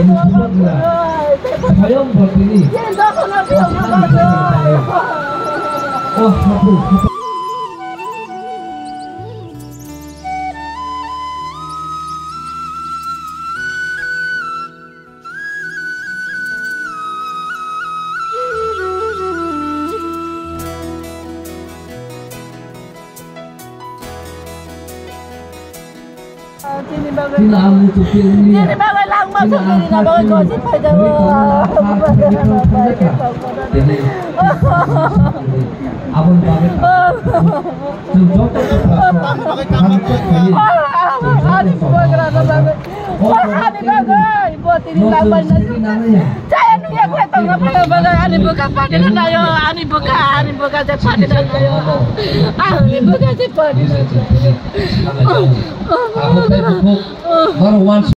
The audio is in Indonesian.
ini sudah gila. Sayang buat ini. Oh, aduh. Sini ang tupil niya. Sini bagay lang masuk ini na bagay ko si Pada. Jadi abang bagay. Tunjuk Ani buat kerana bagay. Ani bagay buat ini laban na. Saya ni yang saya tahu apa bagay ani buka pada na yo. Ani buka saya pada na yo. Ani buka saya pada. Ako tayo po. Baru once